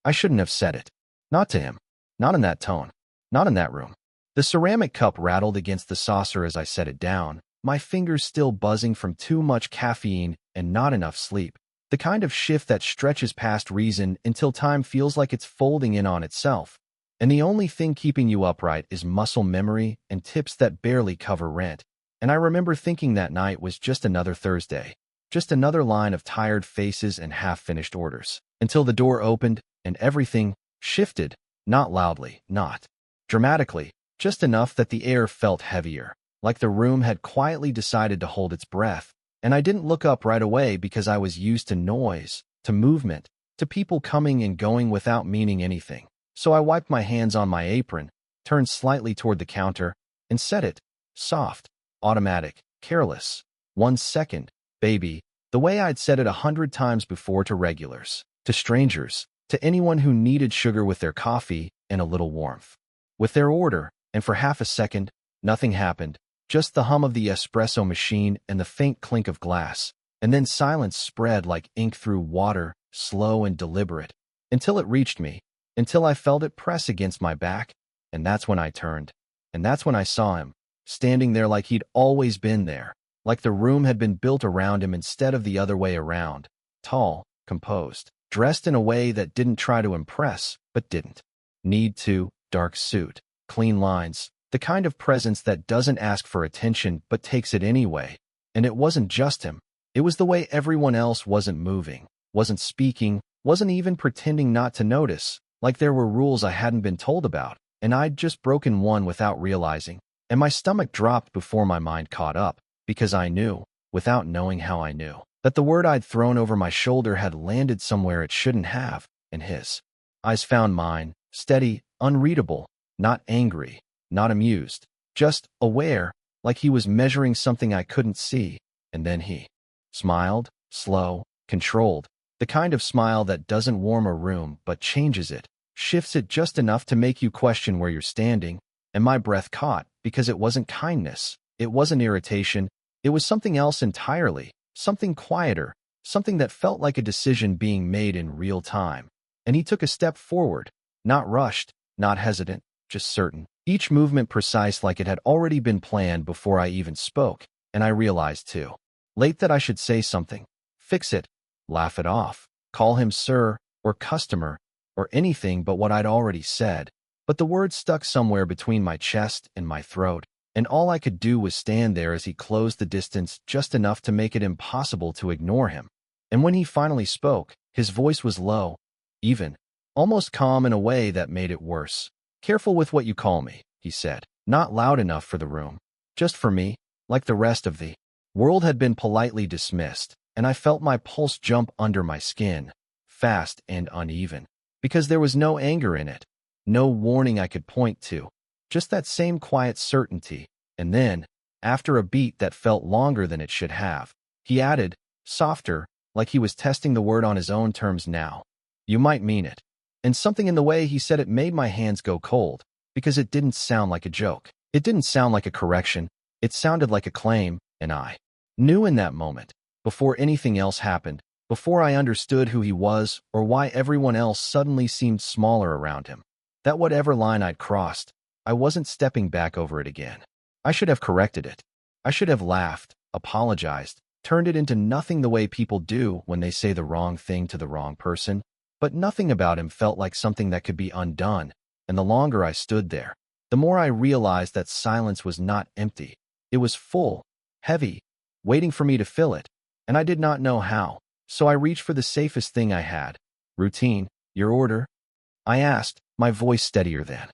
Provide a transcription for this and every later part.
I shouldn't have said it. Not to him. Not in that tone. Not in that room. The ceramic cup rattled against the saucer as I set it down, my fingers still buzzing from too much caffeine and not enough sleep. The kind of shift that stretches past reason until time feels like it's folding in on itself. And the only thing keeping you upright is muscle memory and tips that barely cover rent. And I remember thinking that night was just another Thursday. Just another line of tired faces and half-finished orders. Until the door opened and everything shifted, not loudly, not dramatically, just enough that the air felt heavier, like the room had quietly decided to hold its breath. And I didn't look up right away because I was used to noise, to movement, to people coming and going without meaning anything. So I wiped my hands on my apron, turned slightly toward the counter, and said it, soft, automatic, careless. 1 second, baby, the way I'd said it 100 times before to regulars, to strangers, to anyone who needed sugar with their coffee and a little warmth. With their order, and for half a second, nothing happened, just the hum of the espresso machine and the faint clink of glass, and then silence spread like ink through water, slow and deliberate, until it reached me, until I felt it press against my back, and that's when I turned, and that's when I saw him, standing there like he'd always been there, like the room had been built around him instead of the other way around, tall, composed, dressed in a way that didn't try to impress, but didn't need to, dark suit, clean lines, the kind of presence that doesn't ask for attention but takes it anyway. And it wasn't just him. It was the way everyone else wasn't moving, wasn't speaking, wasn't even pretending not to notice, like there were rules I hadn't been told about, and I'd just broken one without realizing. And my stomach dropped before my mind caught up, because I knew, without knowing how I knew, that the word I'd thrown over my shoulder had landed somewhere it shouldn't have, and his eyes found mine, steady, unreadable, not angry, not amused, just aware, like he was measuring something I couldn't see. And then he smiled, slow, controlled, the kind of smile that doesn't warm a room but changes it, shifts it just enough to make you question where you're standing. And my breath caught, because it wasn't kindness, it wasn't irritation, it was something else entirely, something quieter, something that felt like a decision being made in real time. And he took a step forward, not rushed, not hesitant, just certain. Each movement precise, like it had already been planned before I even spoke. And I realized too late that I should say something, fix it, laugh it off, call him sir, or customer, or anything but what I'd already said. But the word stuck somewhere between my chest and my throat, and all I could do was stand there as he closed the distance just enough to make it impossible to ignore him. And when he finally spoke, his voice was low, even, almost calm in a way that made it worse. Careful with what you call me, he said, not loud enough for the room, just for me, like the rest of the world had been politely dismissed, and I felt my pulse jump under my skin, fast and uneven, because there was no anger in it, no warning I could point to, just that same quiet certainty. And then, after a beat that felt longer than it should have, he added, softer, like he was testing the word on his own terms now, you might mean it. And something in the way he said it made my hands go cold, because it didn't sound like a joke. It didn't sound like a correction. It sounded like a claim, and I knew in that moment, before anything else happened, before I understood who he was or why everyone else suddenly seemed smaller around him, that whatever line I'd crossed, I wasn't stepping back over it again. I should have corrected it. I should have laughed, apologized, turned it into nothing the way people do when they say the wrong thing to the wrong person. But nothing about him felt like something that could be undone, and the longer I stood there, the more I realized that silence was not empty. It was full, heavy, waiting for me to fill it, and I did not know how. So I reached for the safest thing I had. Routine, your order? I asked, my voice steadier then.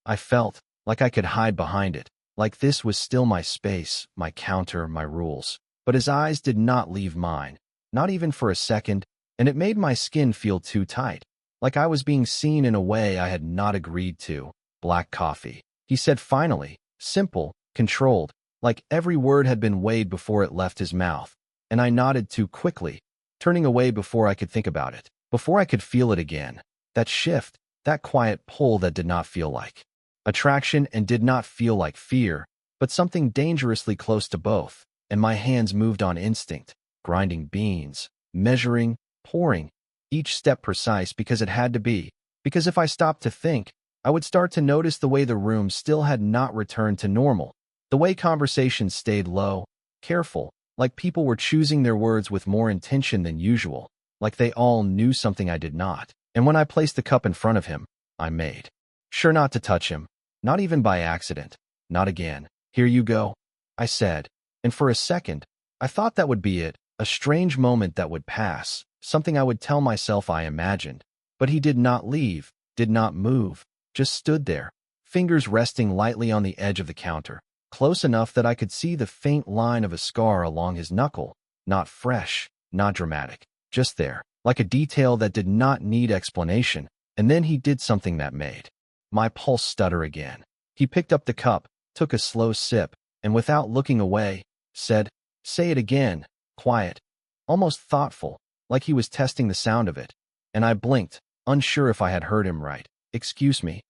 I felt like I could hide behind it, like this was still my space, my counter, my rules. But his eyes did not leave mine, not even for a second, and it made my skin feel too tight, like I was being seen in a way I had not agreed to. Black coffee, he said finally, simple, controlled, like every word had been weighed before it left his mouth. And I nodded too quickly, turning away before I could think about it, before I could feel it again. That shift, that quiet pull that did not feel like attraction and did not feel like fear, but something dangerously close to both. And my hands moved on instinct, grinding beans, measuring, pouring, each step precise because it had to be, Because if I stopped to think, I would start to notice the way the room still had not returned to normal, the way conversations stayed low, careful, like people were choosing their words with more intention than usual, like they all knew something I did not. And when I placed the cup in front of him, I made sure not to touch him, not even by accident, not again. Here you go, I said, and for a second, I thought that would be it, a strange moment that would pass, something I would tell myself I imagined. But he did not leave, did not move, just stood there, fingers resting lightly on the edge of the counter, close enough that I could see the faint line of a scar along his knuckle, not fresh, not dramatic, just there, like a detail that did not need explanation. And then he did something that made my pulse stutter again. He picked up the cup, took a slow sip, and without looking away, said, "Say it again," quiet, almost thoughtful, like he was testing the sound of it. And I blinked, unsure if I had heard him right. "Excuse me?"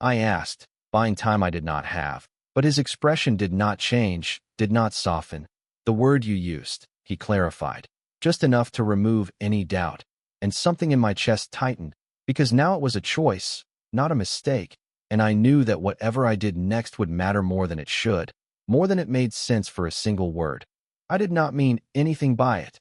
I asked, buying time I did not have. But his expression did not change, did not soften. "The word you used," he clarified, just enough to remove any doubt. And something in my chest tightened, because now it was a choice, not a mistake, and I knew that whatever I did next would matter more than it should, more than it made sense for a single word. I did not mean anything by it.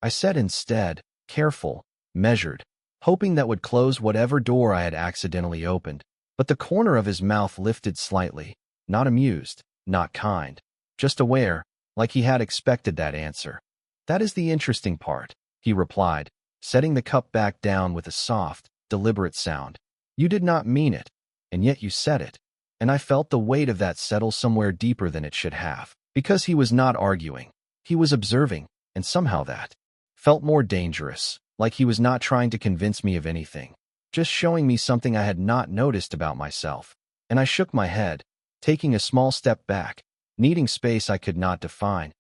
I said instead, careful, measured, hoping that would close whatever door I had accidentally opened. But the corner of his mouth lifted slightly, not amused, not kind, just aware, like he had expected that answer. "That is the interesting part," he replied, setting the cup back down with a soft, deliberate sound. "You did not mean it, and yet you said it." And I felt the weight of that settle somewhere deeper than it should have. Because he was not arguing. He was observing, and somehow that felt more dangerous, like he was not trying to convince me of anything, just showing me something I had not noticed about myself. And I shook my head, taking a small step back, needing space I could not define.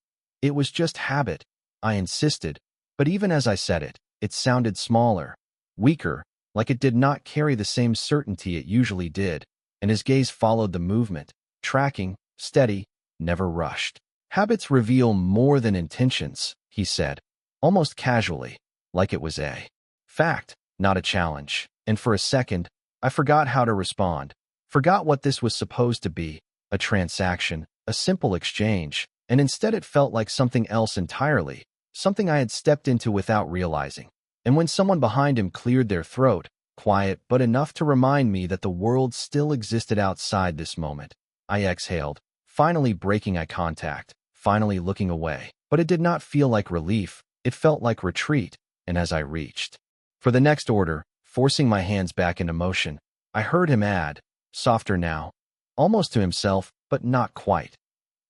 "It was just habit," I insisted, but even as I said it, it sounded smaller, weaker, like it did not carry the same certainty it usually did, and his gaze followed the movement, tracking, steady, never rushed. "Habits reveal more than intentions," he said, almost casually, like it was a fact, not a challenge. And for a second, I forgot how to respond, forgot what this was supposed to be, a transaction, a simple exchange, and instead it felt like something else entirely, something I had stepped into without realizing. And when someone behind him cleared their throat, quiet but enough to remind me that the world still existed outside this moment, I exhaled, finally breaking eye contact, finally looking away. But it did not feel like relief, it felt like retreat, and as I reached for the next order, forcing my hands back into motion, I heard him add, softer now, almost to himself, but not quite,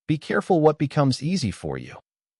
"Be careful what becomes easy for you."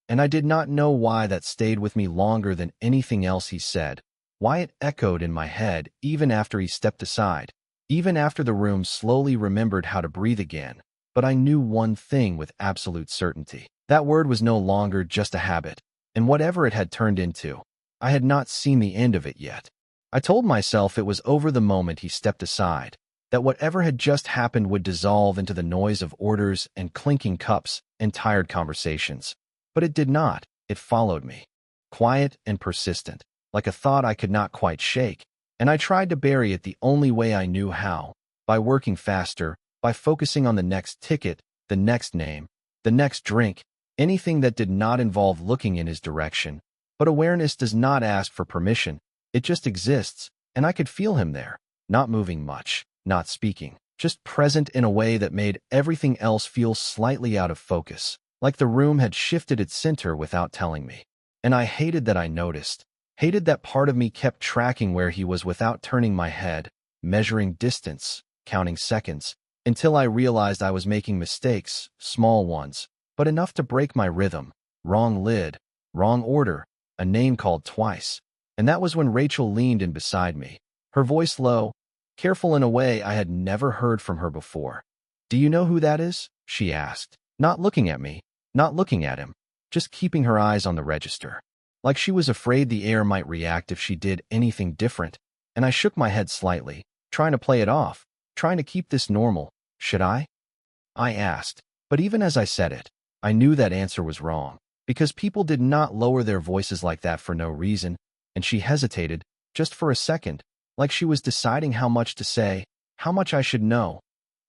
And I did not know why that stayed with me longer than anything else he said, why it echoed in my head even after he stepped aside, even after the room slowly remembered how to breathe again. But I knew one thing with absolute certainty. That word was no longer just a habit, and whatever it had turned into, I had not seen the end of it yet. I told myself it was over the moment he stepped aside, that whatever had just happened would dissolve into the noise of orders and clinking cups and tired conversations. But it did not. It followed me, quiet and persistent, like a thought I could not quite shake, and I tried to bury it the only way I knew how, by working faster, by focusing on the next ticket, the next name, the next drink, anything that did not involve looking in his direction. But awareness does not ask for permission, it just exists, and I could feel him there, not moving much, not speaking, just present in a way that made everything else feel slightly out of focus, like the room had shifted its center without telling me. And I hated that I noticed, hated that part of me kept tracking where he was without turning my head, measuring distance, counting seconds, until I realized I was making mistakes, small ones, but enough to break my rhythm. Wrong lid, wrong order, a name called twice. And that was when Rachel leaned in beside me, her voice low, careful in a way I had never heard from her before. "Do you know who that is?" she asked, not looking at me, not looking at him, just keeping her eyes on the register, like she was afraid the air might react if she did anything different. And I shook my head slightly, trying to play it off, trying to keep this normal. "Should I?" I asked, but even as I said it, I knew that answer was wrong, because people did not lower their voices like that for no reason. And she hesitated, just for a second, like she was deciding how much to say, how much I should know.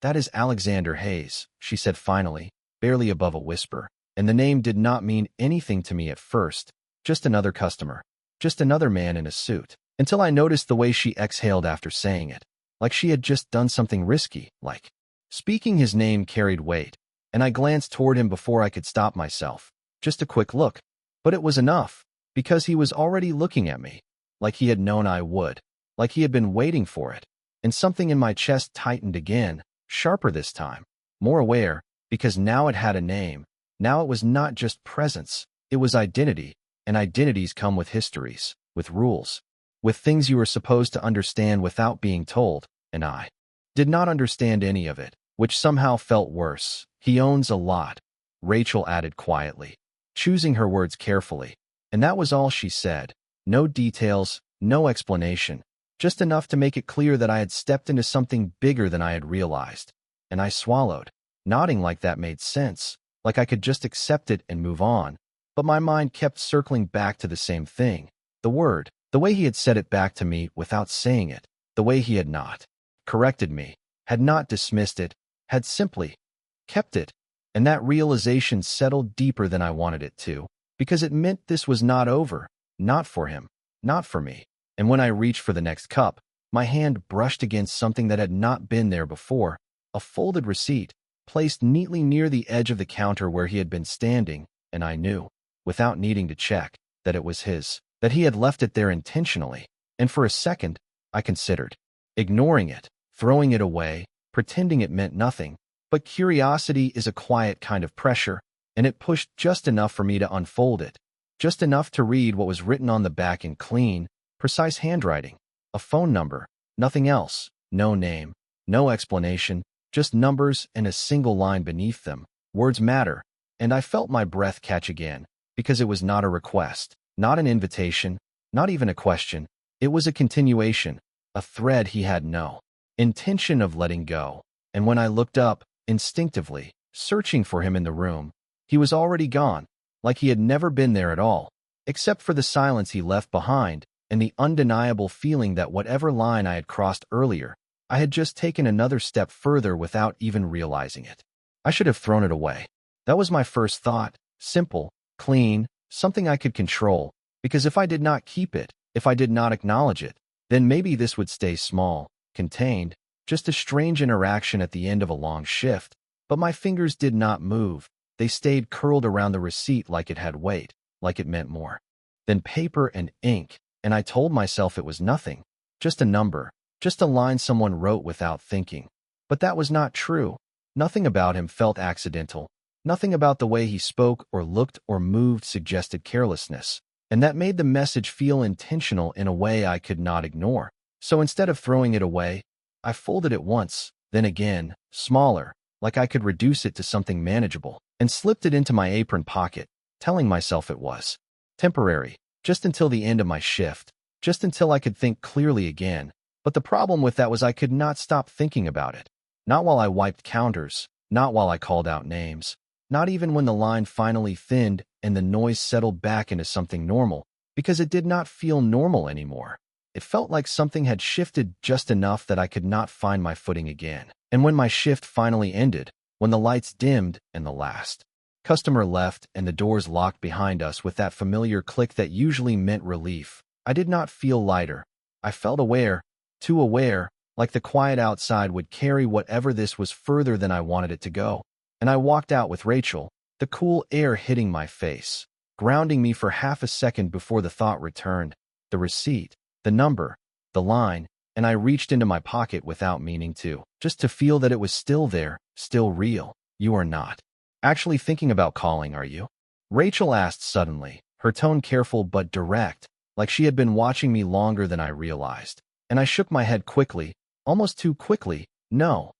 "That is Alexander Hayes," she said finally, barely above a whisper. And the name did not mean anything to me at first. Just another customer. Just another man in a suit. Until I noticed the way she exhaled after saying it. Like she had just done something risky, like. Speaking his name carried weight, and I glanced toward him before I could stop myself. Just a quick look. But it was enough, because he was already looking at me. Like he had known I would. Like he had been waiting for it. And something in my chest tightened again, sharper this time. More aware, because now it had a name. Now it was not just presence, it was identity, and identities come with histories, with rules, with things you are supposed to understand without being told, and I did not understand any of it, which somehow felt worse. "He owns a lot," Rachel added quietly, choosing her words carefully, and that was all she said. No details, no explanation, just enough to make it clear that I had stepped into something bigger than I had realized. And I swallowed, nodding like that made sense. Like I could just accept it and move on, but my mind kept circling back to the same thing. The word, the way he had said it back to me without saying it, the way he had not corrected me, had not dismissed it, had simply kept it. And that realization settled deeper than I wanted it to, because it meant this was not over, not for him, not for me. And when I reached for the next cup, my hand brushed against something that had not been there before, a folded receipt, placed neatly near the edge of the counter where he had been standing, and I knew, without needing to check, that it was his, that he had left it there intentionally. And for a second, I considered ignoring it, throwing it away, pretending it meant nothing. But curiosity is a quiet kind of pressure, and it pushed just enough for me to unfold it, just enough to read what was written on the back in clean, precise handwriting. A phone number, nothing else, no name, no explanation, just numbers and a single line beneath them. Words matter, and I felt my breath catch again, because it was not a request, not an invitation, not even a question. It was a continuation, a thread he had no intention of letting go. And when I looked up, instinctively, searching for him in the room, he was already gone, like he had never been there at all, except for the silence he left behind and the undeniable feeling that whatever line I had crossed earlier, I had just taken another step further without even realizing it. I should have thrown it away. That was my first thought, simple, clean, something I could control, because if I did not keep it, if I did not acknowledge it, then maybe this would stay small, contained, just a strange interaction at the end of a long shift. But my fingers did not move. They stayed curled around the receipt like it had weight, like it meant more than paper and ink, and I told myself it was nothing, just a number, just a line someone wrote without thinking. But that was not true. Nothing about him felt accidental. Nothing about the way he spoke or looked or moved suggested carelessness, and that made the message feel intentional in a way I could not ignore. So instead of throwing it away, I folded it once, then again, smaller, like I could reduce it to something manageable, and slipped it into my apron pocket, telling myself it was temporary, just until the end of my shift, just until I could think clearly again. But the problem with that was I could not stop thinking about it. Not while I wiped counters, not while I called out names, not even when the line finally thinned and the noise settled back into something normal, because it did not feel normal anymore. It felt like something had shifted just enough that I could not find my footing again. And when my shift finally ended, when the lights dimmed and the last customer left and the doors locked behind us with that familiar click that usually meant relief, I did not feel lighter. I felt aware, too aware, like the quiet outside would carry whatever this was further than I wanted it to go. And I walked out with Rachel, the cool air hitting my face, grounding me for half a second before the thought returned. The receipt, the number, the line, and I reached into my pocket without meaning to, just to feel that it was still there, still real. "You are not actually thinking about calling, are you?" Rachel asked suddenly, her tone careful but direct, like she had been watching me longer than I realized. And I shook my head quickly, almost too quickly. "No,"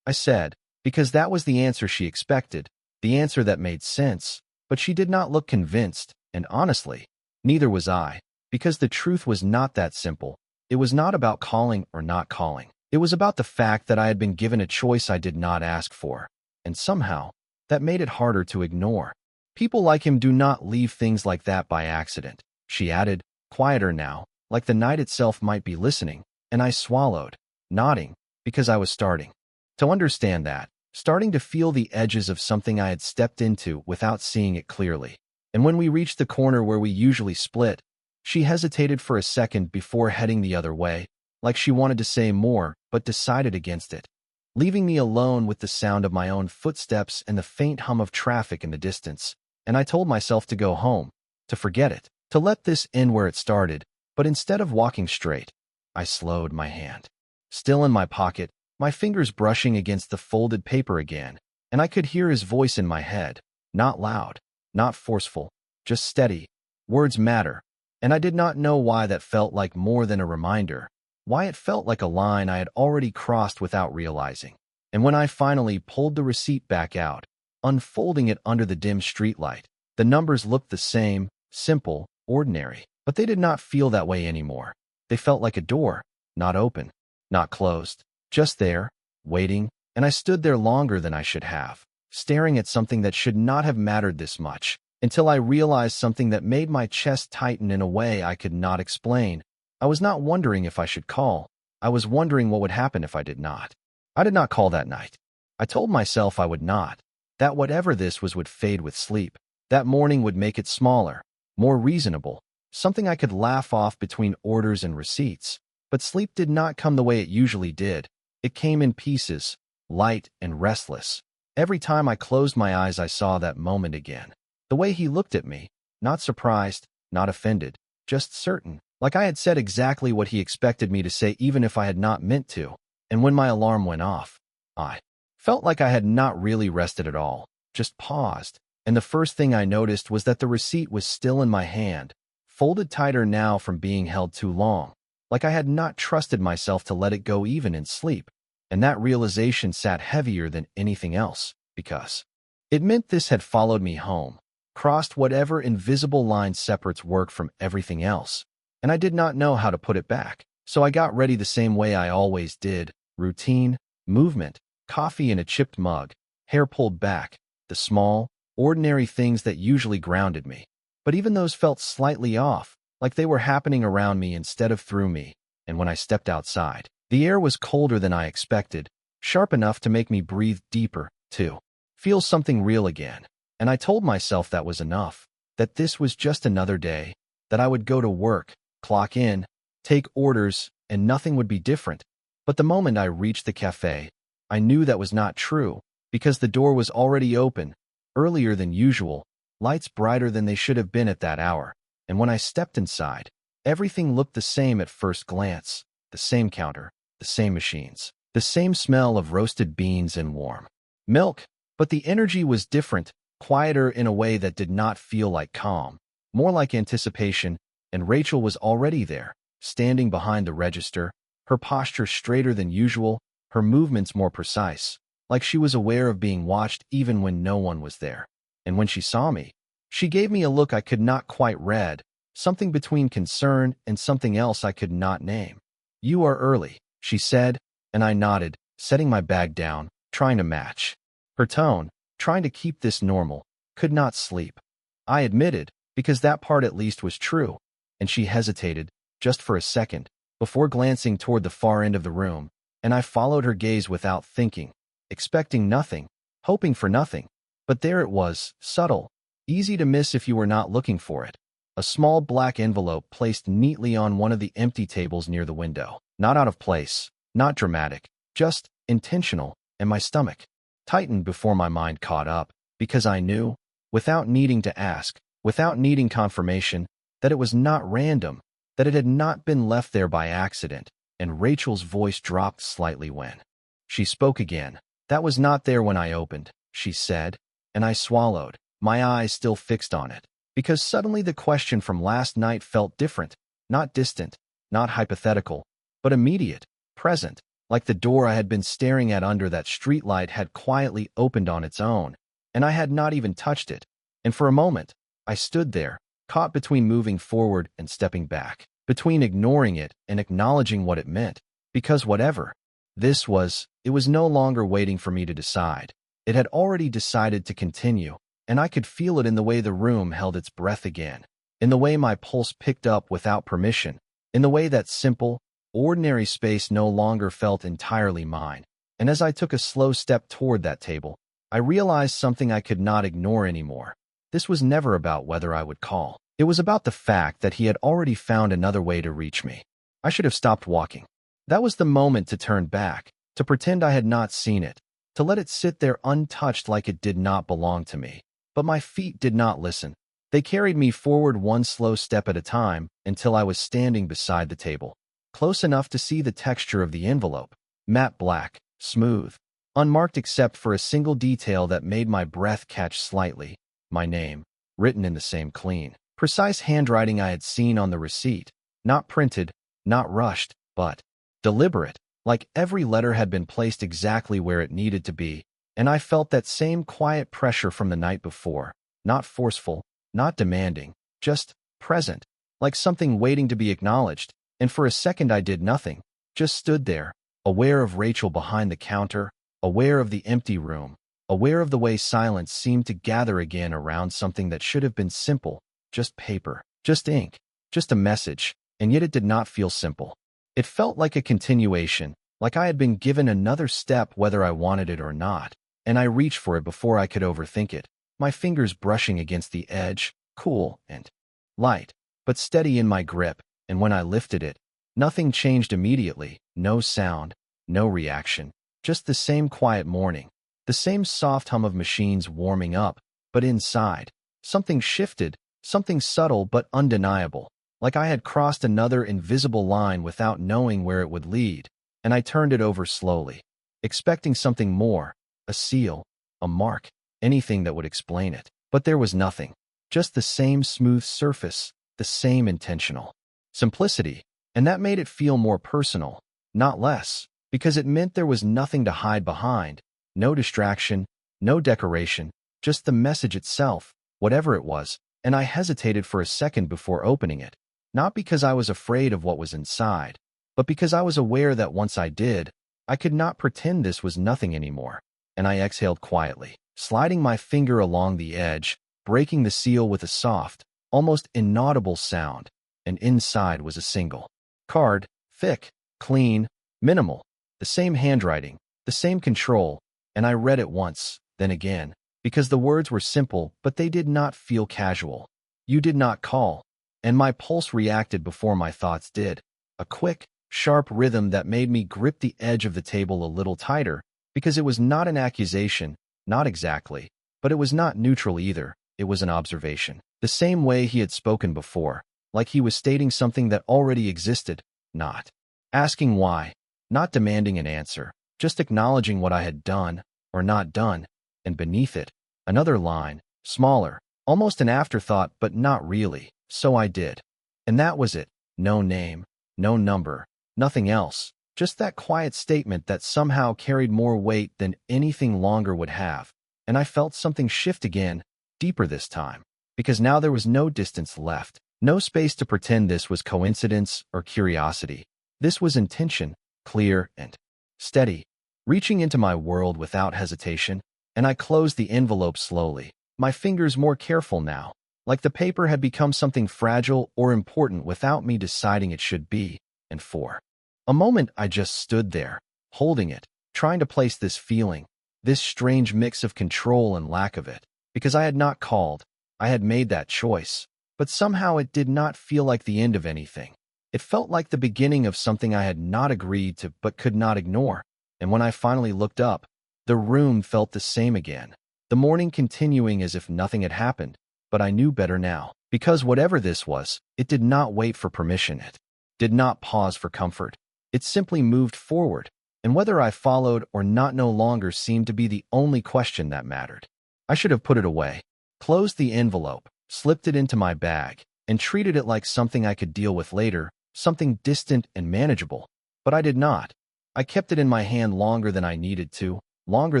I said, because that was the answer she expected, the answer that made sense. But she did not look convinced, and honestly, neither was I, because the truth was not that simple. It was not about calling or not calling. It was about the fact that I had been given a choice I did not ask for, and somehow, that made it harder to ignore. "People like him do not leave things like that by accident," she added, quieter now, like the night itself might be listening. and I swallowed, nodding, because I was starting to understand that, starting to feel the edges of something I had stepped into without seeing it clearly. And when we reached the corner where we usually split, she hesitated for a second before heading the other way, like she wanted to say more, but decided against it, leaving me alone with the sound of my own footsteps and the faint hum of traffic in the distance. And I told myself to go home, to forget it, to let this end where it started, but instead of walking straight, I slowed my hand. Still in my pocket, my fingers brushing against the folded paper again, and I could hear his voice in my head, not loud, not forceful, just steady. Words matter, and I did not know why that felt like more than a reminder, why it felt like a line I had already crossed without realizing. And when I finally pulled the receipt back out, unfolding it under the dim streetlight, the numbers looked the same, simple, ordinary, but they did not feel that way anymore. They felt like a door, not open, not closed, just there, waiting, and I stood there longer than I should have, staring at something that should not have mattered this much, until I realized something that made my chest tighten in a way I could not explain. I was not wondering if I should call. I was wondering what would happen if I did not. I did not call that night. I told myself I would not, that whatever this was would fade with sleep. That morning would make it smaller, more reasonable, something I could laugh off between orders and receipts. But sleep did not come the way it usually did. It came in pieces, light and restless. Every time I closed my eyes, I saw that moment again. The way he looked at me, not surprised, not offended, just certain, like I had said exactly what he expected me to say even if I had not meant to. And when my alarm went off, I felt like I had not really rested at all, just paused. And the first thing I noticed was that the receipt was still in my hand, folded tighter now from being held too long, like I had not trusted myself to let it go even in sleep. And that realization sat heavier than anything else, because it meant this had followed me home, crossed whatever invisible line separates work from everything else, and I did not know how to put it back. So I got ready the same way I always did, routine, movement, coffee in a chipped mug, hair pulled back, the small, ordinary things that usually grounded me. But even those felt slightly off, like they were happening around me instead of through me. And when I stepped outside, the air was colder than I expected, sharp enough to make me breathe deeper, to feel something real again. And I told myself that was enough, that this was just another day, that I would go to work, clock in, take orders, and nothing would be different. But the moment I reached the cafe, I knew that was not true, because the door was already open, earlier than usual, lights brighter than they should have been at that hour. And when I stepped inside, everything looked the same at first glance, the same counter, the same machines, the same smell of roasted beans and warm milk, but the energy was different, quieter in a way that did not feel like calm, more like anticipation. And Rachel was already there, standing behind the register, her posture straighter than usual, her movements more precise, like she was aware of being watched even when no one was there. And when she saw me, she gave me a look I could not quite read, something between concern and something else I could not name. "You are early," she said, and I nodded, setting my bag down, trying to match her tone, trying to keep this normal. Could not sleep, I admitted, because that part at least was true. And she hesitated, just for a second, before glancing toward the far end of the room, and I followed her gaze without thinking, expecting nothing, hoping for nothing. But there it was, subtle, easy to miss if you were not looking for it. A small black envelope placed neatly on one of the empty tables near the window. Not out of place, not dramatic, just intentional, and my stomach tightened before my mind caught up, because I knew, without needing to ask, without needing confirmation, that it was not random, that it had not been left there by accident. And Rachel's voice dropped slightly when she spoke again. "That was not there when I opened," she said, and I swallowed, my eyes still fixed on it, because suddenly the question from last night felt different, not distant, not hypothetical, but immediate, present, like the door I had been staring at under that streetlight had quietly opened on its own, and I had not even touched it. And for a moment, I stood there, caught between moving forward and stepping back, between ignoring it and acknowledging what it meant, because whatever this was, it was no longer waiting for me to decide. It had already decided to continue, and I could feel it in the way the room held its breath again, in the way my pulse picked up without permission, in the way that simple, ordinary space no longer felt entirely mine. And as I took a slow step toward that table, I realized something I could not ignore anymore. This was never about whether I would call. It was about the fact that he had already found another way to reach me. I should have stopped walking. That was the moment to turn back, to pretend I had not seen it, to let it sit there untouched like it did not belong to me. But my feet did not listen. They carried me forward one slow step at a time until I was standing beside the table, close enough to see the texture of the envelope, matte black, smooth, unmarked except for a single detail that made my breath catch slightly. My name, written in the same clean, precise handwriting I had seen on the receipt, not printed, not rushed, but deliberate, like every letter had been placed exactly where it needed to be, and I felt that same quiet pressure from the night before, not forceful, not demanding, just present, like something waiting to be acknowledged, and for a second I did nothing, just stood there, aware of Rachel behind the counter, aware of the empty room, aware of the way silence seemed to gather again around something that should have been simple, just paper, just ink, just a message, and yet it did not feel simple. It felt like a continuation, like I had been given another step whether I wanted it or not, and I reached for it before I could overthink it, my fingers brushing against the edge, cool and light, but steady in my grip, and when I lifted it, nothing changed immediately, no sound, no reaction, just the same quiet morning. The same soft hum of machines warming up, but inside, something shifted, something subtle but undeniable, like I had crossed another invisible line without knowing where it would lead, and I turned it over slowly, expecting something more, a seal, a mark, anything that would explain it. But there was nothing, just the same smooth surface, the same intentional simplicity, and that made it feel more personal, not less, because it meant there was nothing to hide behind. No distraction, no decoration, just the message itself, whatever it was, and I hesitated for a second before opening it, not because I was afraid of what was inside, but because I was aware that once I did, I could not pretend this was nothing anymore, and I exhaled quietly, sliding my finger along the edge, breaking the seal with a soft, almost inaudible sound, and inside was a single card, thick, clean, minimal, the same handwriting, the same control, and I read it once, then again, because the words were simple, but they did not feel casual. You did not call, and my pulse reacted before my thoughts did, a quick, sharp rhythm that made me grip the edge of the table a little tighter, because it was not an accusation, not exactly, but it was not neutral either, it was an observation. The same way he had spoken before, like he was stating something that already existed, not asking why, not demanding an answer, just acknowledging what I had done, or not done, and beneath it, another line, smaller, almost an afterthought but not really, so I did. And that was it, no name, no number, nothing else, just that quiet statement that somehow carried more weight than anything longer would have, and I felt something shift again, deeper this time, because now there was no distance left, no space to pretend this was coincidence or curiosity. This was intention, clear and steady, reaching into my world without hesitation, and I closed the envelope slowly, my fingers more careful now, like the paper had become something fragile or important without me deciding it should be, and for a moment I just stood there, holding it, trying to place this feeling, this strange mix of control and lack of it, because I had not called, I had made that choice, but somehow it did not feel like the end of anything. It felt like the beginning of something I had not agreed to but could not ignore, and when I finally looked up, the room felt the same again, the morning continuing as if nothing had happened, but I knew better now, because whatever this was, it did not wait for permission, it did not pause for comfort, it simply moved forward, and whether I followed or not no longer seemed to be the only question that mattered. I should have put it away, closed the envelope, slipped it into my bag, and treated it like something I could deal with later, something distant and manageable, but I did not. I kept it in my hand longer than I needed to, longer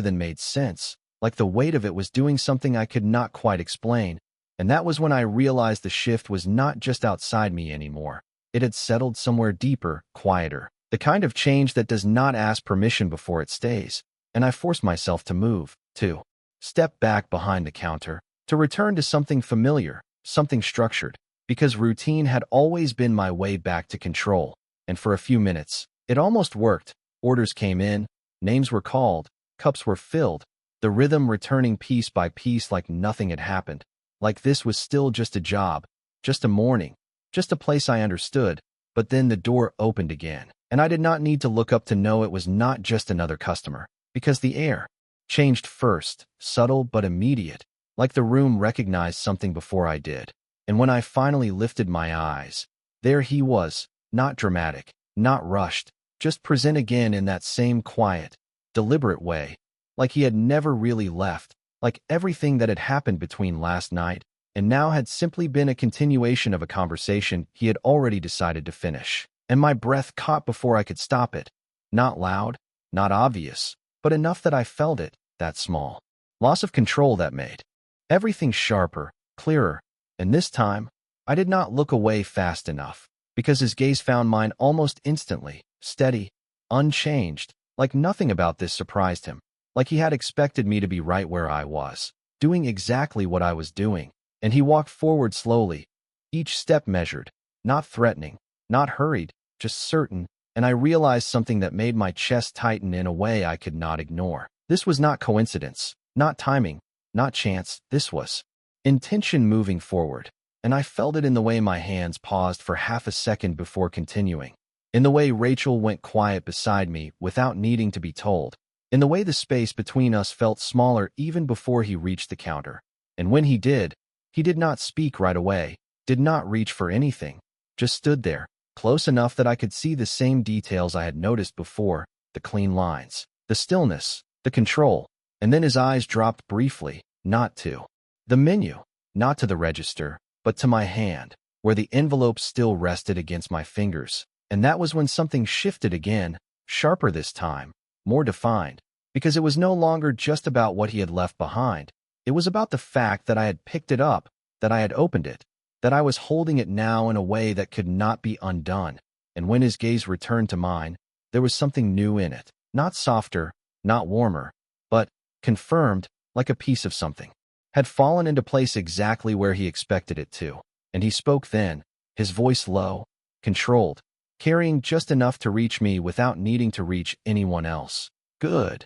than made sense, like the weight of it was doing something I could not quite explain, and that was when I realized the shift was not just outside me anymore. It had settled somewhere deeper, quieter, the kind of change that does not ask permission before it stays, and I forced myself to move, to step back behind the counter, to return to something familiar, something structured, because routine had always been my way back to control. and for a few minutes, it almost worked. Orders came in, names were called, cups were filled, the rhythm returning piece by piece like nothing had happened. Like this was still just a job, just a morning, just a place I understood. But then the door opened again, and I did not need to look up to know it was not just another customer, because the air changed first, subtle but immediate, like the room recognized something before I did. And when I finally lifted my eyes, there he was, not dramatic, not rushed, just present again in that same quiet, deliberate way, like he had never really left, like everything that had happened between last night and now had simply been a continuation of a conversation he had already decided to finish. And my breath caught before I could stop it. Not loud, not obvious, but enough that I felt it, that small loss of control that made everything sharper, clearer. And this time, I did not look away fast enough, because his gaze found mine almost instantly, steady, unchanged, like nothing about this surprised him, like he had expected me to be right where I was, doing exactly what I was doing. And he walked forward slowly, each step measured, not threatening, not hurried, just certain, and I realized something that made my chest tighten in a way I could not ignore. This was not coincidence, not timing, not chance, this was intention moving forward, and I felt it in the way my hands paused for half a second before continuing, in the way Rachel went quiet beside me without needing to be told, in the way the space between us felt smaller even before he reached the counter. And when he did not speak right away, did not reach for anything, just stood there, close enough that I could see the same details I had noticed before, the clean lines, the stillness, the control, and then his eyes dropped briefly, not to the menu, not to the register, but to my hand, where the envelope still rested against my fingers. And that was when something shifted again, sharper this time, more defined, because it was no longer just about what he had left behind. It was about the fact that I had picked it up, that I had opened it, that I was holding it now in a way that could not be undone. And when his gaze returned to mine, there was something new in it, not softer, not warmer, but confirmed, like a piece of something had fallen into place exactly where he expected it to. And he spoke then, his voice low, controlled, carrying just enough to reach me without needing to reach anyone else. Good,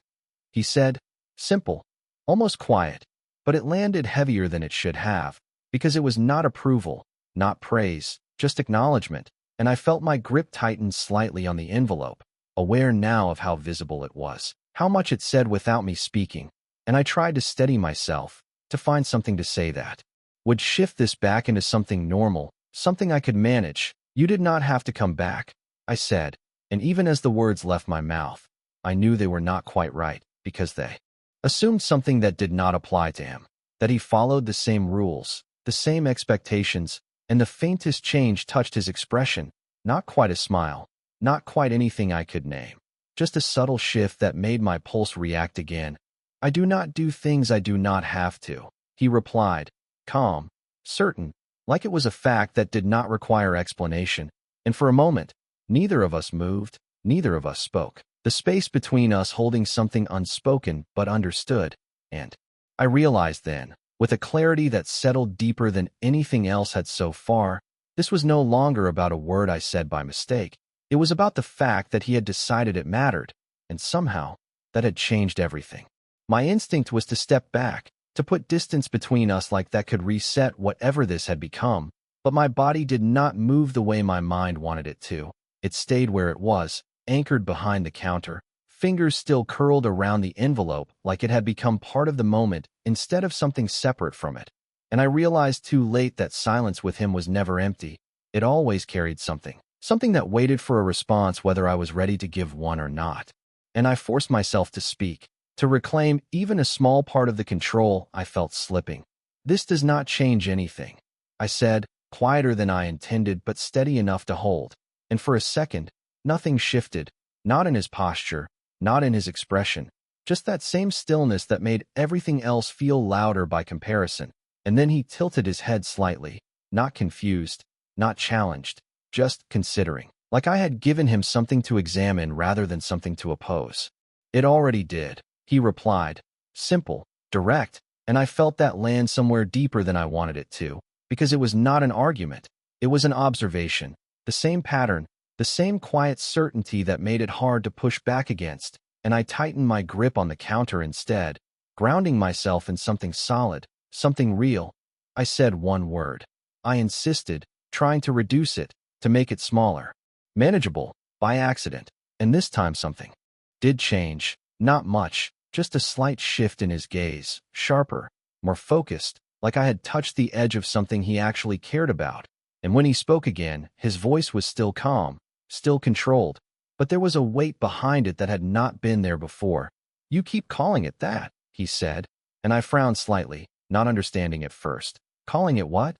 he said, simple, almost quiet, but it landed heavier than it should have, because it was not approval, not praise, just acknowledgement, and I felt my grip tighten slightly on the envelope, aware now of how visible it was, how much it said without me speaking, and I tried to steady myself, to find something to say that would shift this back into something normal, something I could manage. You did not have to come back, I said, and even as the words left my mouth, I knew they were not quite right, because they assumed something that did not apply to him, that he followed the same rules, the same expectations, and the faintest change touched his expression, not quite a smile, not quite anything I could name, just a subtle shift that made my pulse react again. I do not do things I do not have to, he replied, calm, certain, like it was a fact that did not require explanation, and for a moment, neither of us moved, neither of us spoke, the space between us holding something unspoken but understood, and I realized then, with a clarity that settled deeper than anything else had so far, this was no longer about a word I said by mistake. It was about the fact that he had decided it mattered, and somehow, that had changed everything. My instinct was to step back, to put distance between us like that could reset whatever this had become, but my body did not move the way my mind wanted it to. It stayed where it was, anchored behind the counter, fingers still curled around the envelope like it had become part of the moment instead of something separate from it. And I realized too late that silence with him was never empty. It always carried something, something that waited for a response whether I was ready to give one or not. And I forced myself to speak, to reclaim even a small part of the control I felt slipping. This does not change anything, I said, quieter than I intended but steady enough to hold. And for a second, nothing shifted, not in his posture, not in his expression, just that same stillness that made everything else feel louder by comparison. And then he tilted his head slightly, not confused, not challenged, just considering, like I had given him something to examine rather than something to oppose. It already did, he replied, simple, direct, and I felt that land somewhere deeper than I wanted it to, because it was not an argument, it was an observation, the same pattern, the same quiet certainty that made it hard to push back against, and I tightened my grip on the counter instead, grounding myself in something solid, something real. I said one word. I insisted, trying to reduce it, to make it smaller. Manageable, by accident. And this time something did change. Not much, just a slight shift in his gaze, sharper, more focused, like I had touched the edge of something he actually cared about. And when he spoke again, his voice was still calm, still controlled, but there was a weight behind it that had not been there before. "You keep calling it that," he said, and I frowned slightly, not understanding at first. "Calling it what?"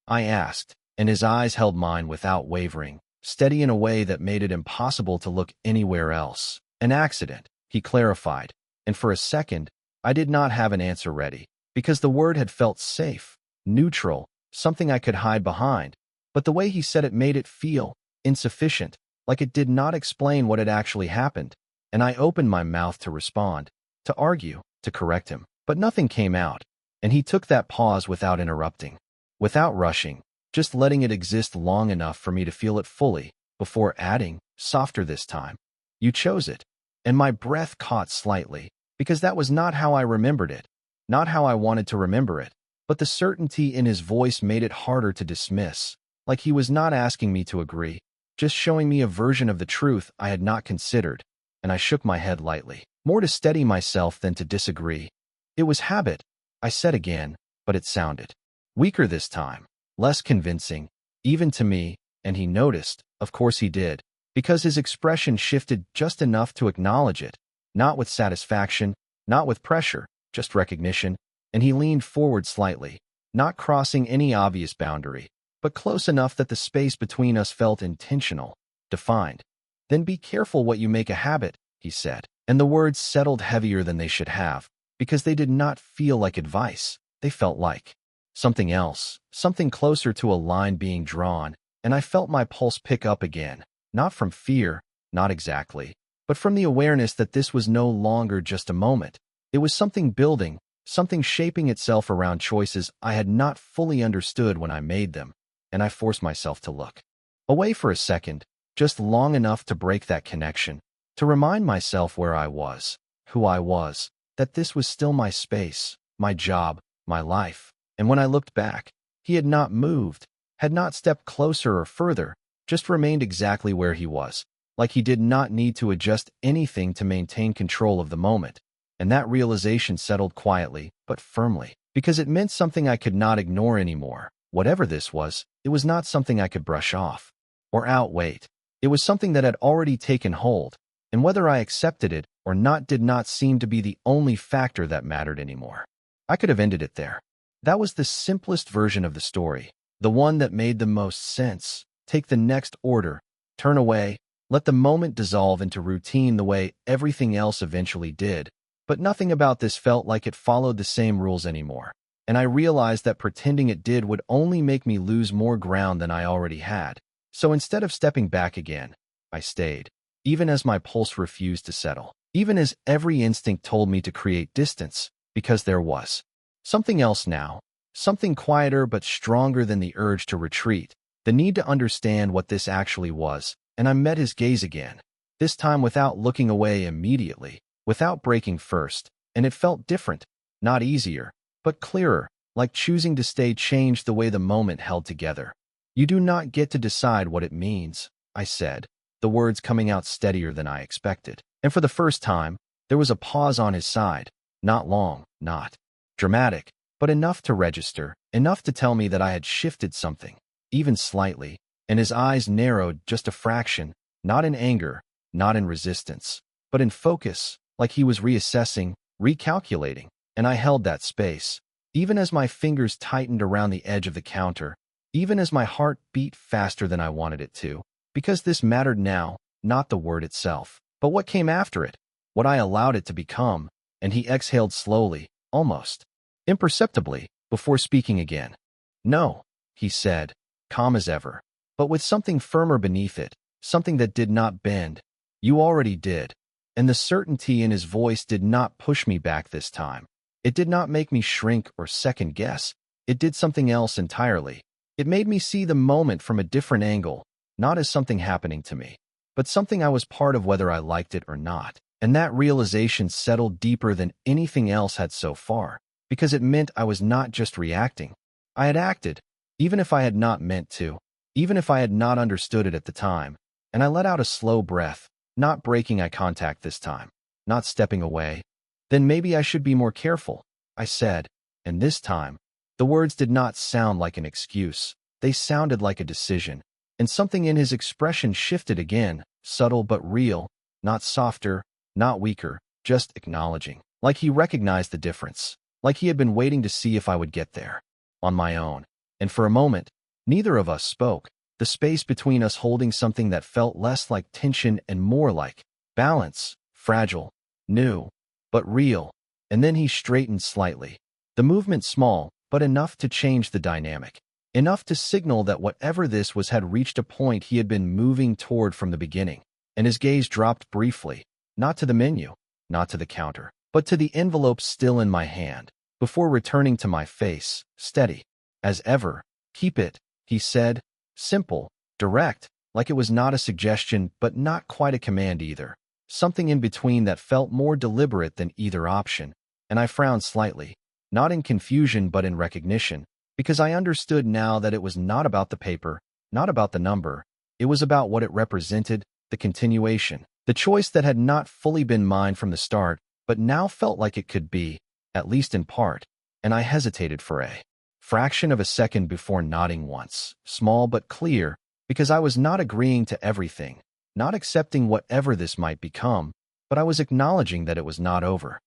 I asked, and his eyes held mine without wavering, steady in a way that made it impossible to look anywhere else. "An accident," he clarified, and for a second, I did not have an answer ready, because the word had felt safe, neutral, something I could hide behind, but the way he said it made it feel insufficient, like it did not explain what had actually happened, and I opened my mouth to respond, to argue, to correct him, but nothing came out, and he took that pause without interrupting, without rushing, just letting it exist long enough for me to feel it fully, before adding, softer this time, "You chose it." And my breath caught slightly, because that was not how I remembered it, not how I wanted to remember it, but the certainty in his voice made it harder to dismiss, like he was not asking me to agree, just showing me a version of the truth I had not considered, and I shook my head lightly, more to steady myself than to disagree. "It was habit," I said again, but it sounded weaker this time, less convincing, even to me, and he noticed, of course he did, because his expression shifted just enough to acknowledge it, not with satisfaction, not with pressure, just recognition, and he leaned forward slightly, not crossing any obvious boundary, but close enough that the space between us felt intentional, defined. "Then be careful what you make a habit," he said, and the words settled heavier than they should have, because they did not feel like advice, they felt like something else, something closer to a line being drawn, and I felt my pulse pick up again, not from fear, not exactly, but from the awareness that this was no longer just a moment. It was something building, something shaping itself around choices I had not fully understood when I made them, and I forced myself to look away for a second, just long enough to break that connection, to remind myself where I was, who I was, that this was still my space, my job, my life. And when I looked back, he had not moved, had not stepped closer or further, just remained exactly where he was, like he did not need to adjust anything to maintain control of the moment. And that realization settled quietly, but firmly, because it meant something I could not ignore anymore. Whatever this was, it was not something I could brush off or outweigh. It was something that had already taken hold, and whether I accepted it or not did not seem to be the only factor that mattered anymore. I could have ended it there. That was the simplest version of the story, the one that made the most sense. Take the next order, turn away, let the moment dissolve into routine the way everything else eventually did. But nothing about this felt like it followed the same rules anymore, and I realized that pretending it did would only make me lose more ground than I already had. So instead of stepping back again, I stayed, even as my pulse refused to settle, even as every instinct told me to create distance, because there was something else now, something quieter but stronger than the urge to retreat, the need to understand what this actually was. And I met his gaze again, this time without looking away immediately, without breaking first, and it felt different, not easier, but clearer, like choosing to stay changed the way the moment held together. "You do not get to decide what it means," I said, the words coming out steadier than I expected. And for the first time, there was a pause on his side, not long, not dramatic, but enough to register, enough to tell me that I had shifted something, even slightly, and his eyes narrowed just a fraction, not in anger, not in resistance, but in focus, like he was reassessing, recalculating, and I held that space, even as my fingers tightened around the edge of the counter, even as my heart beat faster than I wanted it to, because this mattered now, not the word itself, but what came after it, what I allowed it to become. And he exhaled slowly, almost imperceptibly, before speaking again. "No," he said, calm as ever, but with something firmer beneath it, something that did not bend. "You already did." And the certainty in his voice did not push me back this time. It did not make me shrink or second guess. It did something else entirely. It made me see the moment from a different angle, not as something happening to me, but something I was part of whether I liked it or not. And that realization settled deeper than anything else had so far, because it meant I was not just reacting. I had acted, even if I had not meant to, even if I had not understood it at the time. And I let out a slow breath, not breaking eye contact this time, not stepping away. Then maybe I should be more careful, I said, and this time, the words did not sound like an excuse. They sounded like a decision, and something in his expression shifted again, subtle but real, not softer, not weaker, just acknowledging, like he recognized the difference, like he had been waiting to see if I would get there, on my own. And for a moment, neither of us spoke, the space between us holding something that felt less like tension and more like balance, fragile, new, but real. And then he straightened slightly, the movement small, but enough to change the dynamic, enough to signal that whatever this was had reached a point he had been moving toward from the beginning. And his gaze dropped briefly, not to the menu, not to the counter, but to the envelope still in my hand, before returning to my face, steady, as ever. Keep it, he said, simple, direct, like it was not a suggestion but not quite a command either, something in between that felt more deliberate than either option. And I frowned slightly, not in confusion but in recognition, because I understood now that it was not about the paper, not about the number. It was about what it represented, the continuation, the choice that had not fully been mine from the start, but now felt like it could be, at least in part. And I hesitated for a fraction of a second before nodding once, small but clear, because I was not agreeing to everything, not accepting whatever this might become, but I was acknowledging that it was not over.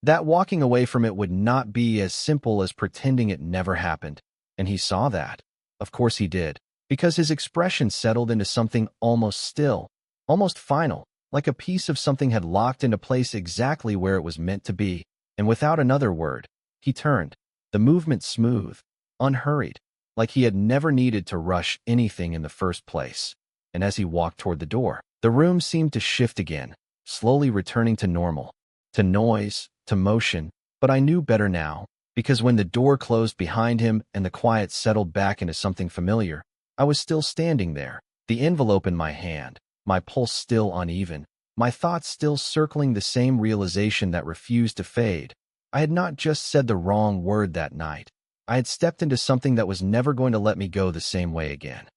That walking away from it would not be as simple as pretending it never happened. And he saw that. Of course he did, because his expression settled into something almost still, almost final, like a piece of something had locked into place exactly where it was meant to be. And without another word, he turned, the movement smooth, unhurried, like he had never needed to rush anything in the first place. And as he walked toward the door, the room seemed to shift again, slowly returning to normal, to noise, to motion. But I knew better now, because when the door closed behind him and the quiet settled back into something familiar, I was still standing there, the envelope in my hand, my pulse still uneven, my thoughts still circling the same realization that refused to fade. I had not just said the wrong word that night. I had stepped into something that was never going to let me go the same way again.